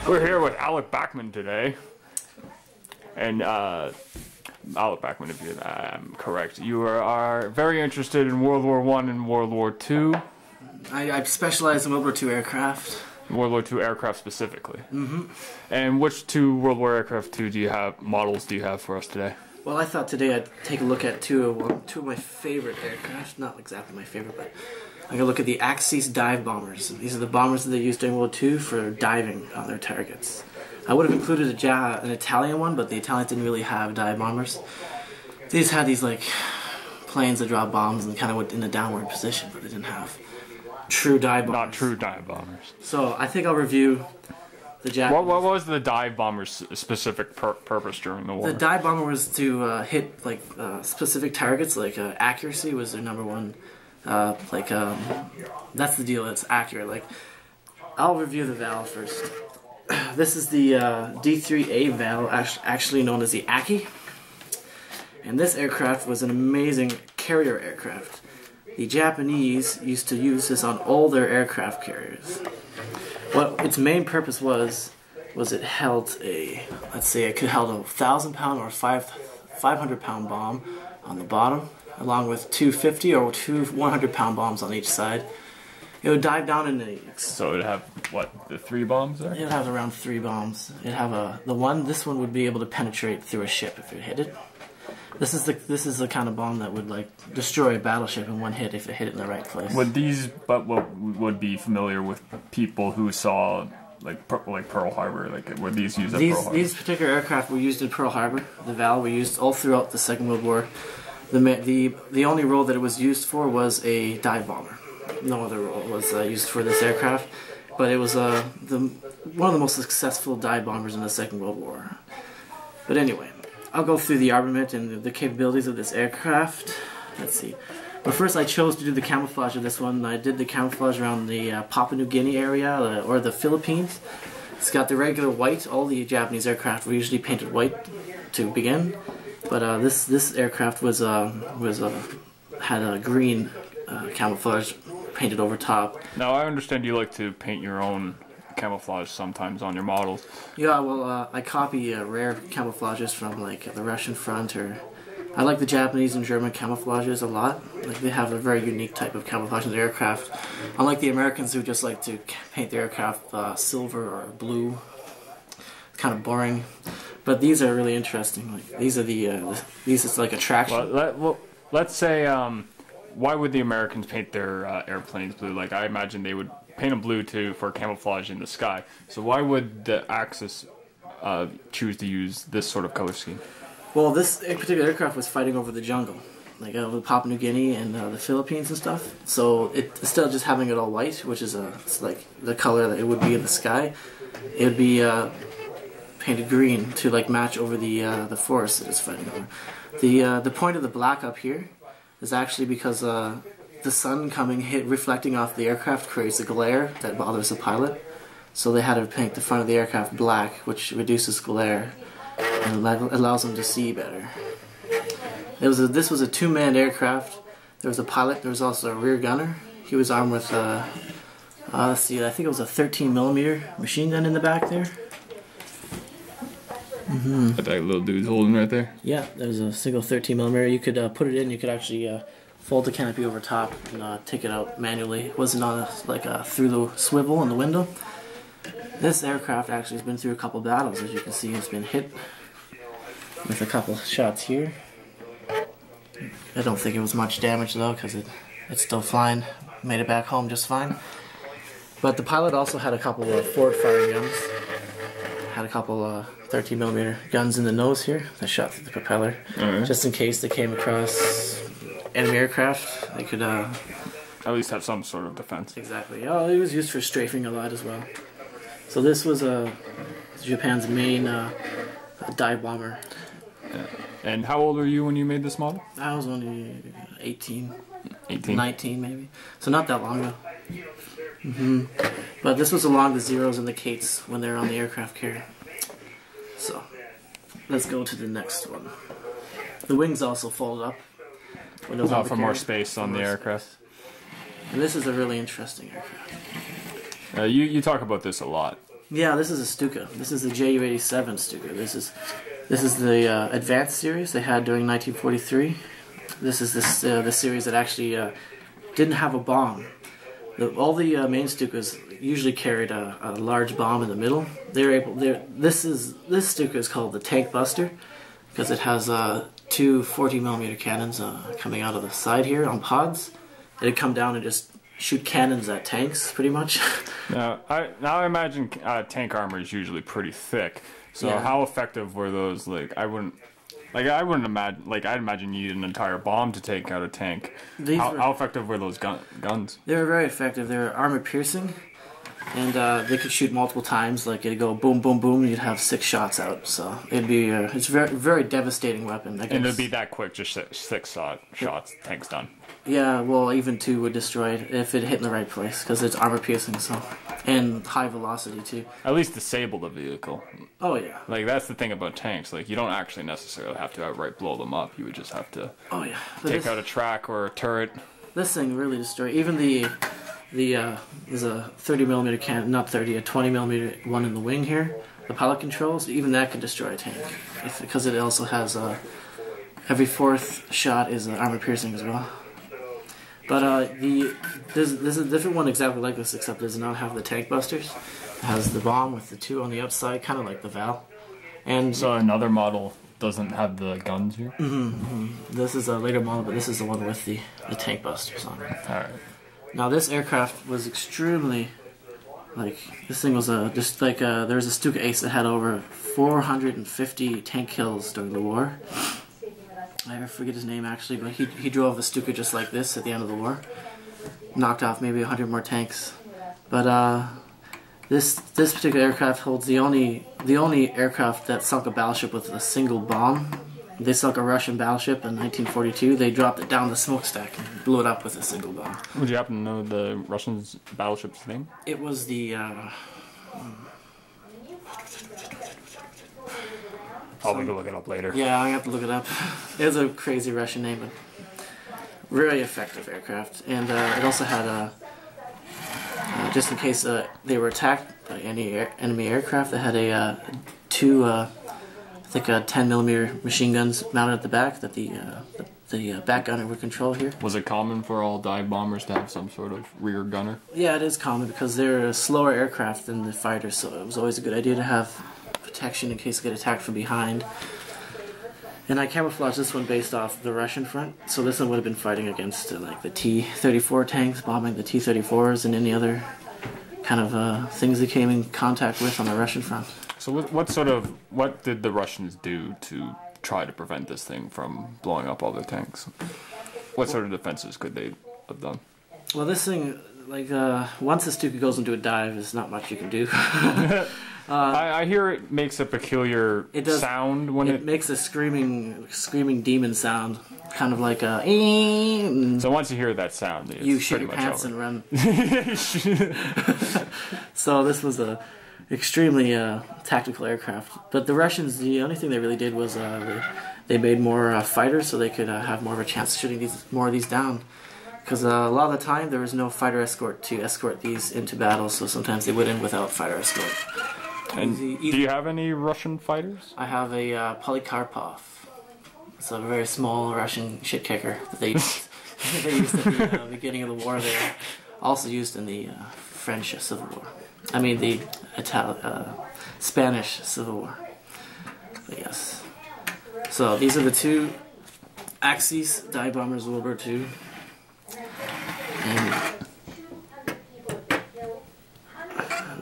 We're here with Alec Backmund today, and Alec Backmund, if I'm correct, you are very interested in World War I and World War II. I specialize in World War II aircraft. World War II aircraft specifically. Mm-hmm. And which two World War aircraft models do you have for us today? Well, I thought today I'd take a look at two of my favorite aircraft. Not exactly my favorite, but I'm going to look at the Axis dive bombers. These are the bombers that they used during World War II for diving on their targets. I would have included an Italian one, but the Italians didn't really have dive bombers. They just had these like planes that drop bombs and kind of went in a downward position, but they didn't have true dive bombers. Not true dive bombers. So I think I'll review the Japanese. What was the dive bomber's specific purpose during the war? The dive bomber was to hit like specific targets, like accuracy was their number one. That's the deal. It's accurate. Like, I'll review the Val first. This is the D3A Val, actually known as the Achi. And this aircraft was an amazing carrier aircraft. The Japanese used to use this on all their aircraft carriers. What its main purpose was it held let's say it could held a 1,000-pound or 500-pound bomb on the bottom, along with two 50 or two 100-pound bombs on each side. It would dive down in the... So it would have, what, the 3 bombs there? It would have around 3 bombs. It'd have this one would be able to penetrate through a ship if it hit it. This is the kind of bomb that would like destroy a battleship in one hit if it hit it in the right place. Would would be familiar with people who saw like Pearl Harbor? Like, were these used at Pearl Harbor? These particular aircraft were used in Pearl Harbor. The Val were used all throughout the Second World War. The only role that it was used for was a dive bomber. No other role was used for this aircraft, but it was one of the most successful dive bombers in the Second World War. But anyway, I'll go through the armament and the capabilities of this aircraft. Let's see. But first I chose to do the camouflage of this one. I did the camouflage around the Papua New Guinea area, or the Philippines. It's got the regular white. All the Japanese aircraft were usually painted white to begin. But this aircraft had a green camouflage painted over top. Now I understand you like to paint your own camouflage sometimes on your models. Yeah, well, I copy rare camouflages from like the Russian front, or I like the Japanese and German camouflages a lot. Like, they have a very unique type of camouflage in their aircraft. Unlike the Americans, who just like to paint their aircraft silver or blue. It's kind of boring. But these are really interesting. Like, these is like attraction. Well, let's say, why would the Americans paint their airplanes blue? Like, I imagine they would paint them blue too for camouflage in the sky. So why would the Axis choose to use this sort of color scheme? Well, this particular aircraft was fighting over the jungle, like over Papua New Guinea and the Philippines and stuff. So instead of just having it all white, which is it's like the color that it would be in the sky, it would be painted green to like match over the forest that it's fighting over. The point of the black up here is actually because the sun reflecting off the aircraft creates a glare that bothers the pilot. So they had to paint the front of the aircraft black, which reduces glare and allows them to see better. This was a 2-manned aircraft. There was a pilot. There was also a rear gunner. He was armed with let's see, I think it was a 13mm machine gun in the back there. That little dude's holding right there? Yeah, there was a single 13mm. You could put it in. You could actually fold the canopy over top and take it out manually. It wasn't on through the swivel in the window. This aircraft actually has been through a couple battles. As you can see, it's been hit with a couple shots here. I don't think it was much damage though, because it's still flying. Made it back home just fine. But the pilot also had a couple of forward-firing guns. Had a couple 13mm guns in the nose here that shot through the propeller, just in case they came across enemy aircraft. They could at least have some sort of defense. Exactly. Oh, it was used for strafing a lot as well. So this was Japan's main dive bomber. Yeah. And how old were you when you made this model? I was only 18. 18? 19 maybe. So not that long ago. But this was along the Zeros and the Kates when they were on the aircraft carrier. So let's go to the next one. The wings also fold up. For more space on the aircraft. And this is a really interesting aircraft. You talk about this a lot. Yeah, this is a Stuka. This is the Ju-87 Stuka. This is the advanced series they had during 1943. This is the series that actually didn't have a bomb. All the main Stukas usually carried a large bomb in the middle. This Stuka is called the Tank Buster because it has two 40mm cannons coming out of the side here on pods. It'd come down and just shoot cannons at tanks, pretty much. Now I imagine tank armor is usually pretty thick. So Yeah. how effective were those? I wouldn't imagine. I'd imagine you need an entire bomb to take out a tank. How effective were those guns? They were very effective. They were armor piercing, and they could shoot multiple times. Like it'd go boom, boom, boom, and you'd have 6 shots out. So it'd be it's a very, very devastating weapon. And it'd be that quick, just 6 shots, tank's done. Yeah, well, even 2 would destroy it if it hit in the right place because it's armor piercing. So and high velocity too. At least disable the vehicle. Oh yeah. That's the thing about tanks. You don't actually necessarily have to outright blow them up. You would just have to Oh yeah. take out a track or a turret. This thing really destroyed. Even there's a 30mm cannon, not 30, a 20mm one in the wing here. The pilot controls, even that can destroy a tank because it also has every 4th shot is armor piercing as well. But there's a different one exactly like this, except it does not have the tank busters. It has the bomb with the 2 on the outside, kind of like the Val. And So another model doesn't have the guns here? this is a later model, but this is the one with the tank busters on it. Alright. Now this aircraft was extremely, this thing was there was a Stuka Ace that had over 450 tank kills during the war. I forget his name actually, but he drove a Stuka just like this at the end of the war. Knocked off maybe 100 more tanks. But this particular aircraft holds the only aircraft that sunk a battleship with a single bomb. They sunk a Russian battleship in 1942. They dropped it down the smokestack and blew it up with a single bomb. Would you happen to know the Russian battleship's name? It was the Probably go look it up later. yeah, I have to look it up. It was a crazy Russian name, but very effective aircraft. And it also had just in case they were attacked by any enemy aircraft, they had two I think 10mm machine guns mounted at the back that the back gunner would control here. Was it common for all dive bombers to have some sort of rear gunner? Yeah, it is common because they're a slower aircraft than the fighters, so it was always a good idea to have protection in case they get attacked from behind. And I camouflaged this one based off the Russian front, so this one would have been fighting against the T-34 tanks, bombing the T-34s and any other kind of things they came in contact with on the Russian front. So what did the Russians do to try to prevent this thing from blowing up all their tanks? What sort of defenses could they have done? Well, this thing, once the Stuka goes into a dive, there's not much you can do. I hear it makes a peculiar sound when it makes a screaming demon sound, kind of like a. So once you hear that sound, it's you shit pretty your much pants over. and run. So this was a extremely tactical aircraft. But the Russians, the only thing they really did was they made more fighters so they could have more of a chance of shooting more of these down. Because a lot of the time there was no fighter escort to escort these into battle, so sometimes they went in without fighter escort. And do you have any Russian fighters? I have a Polikarpov. It's a very small Russian shit kicker that they used, at the beginning of the war there. Also used in the French Civil War. I mean the Spanish Civil War. But yes. So these are the 2 Axis dive bombers World War II. And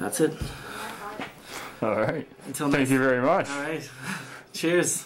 that's it. All right. Until Thank you very much. All right. Cheers.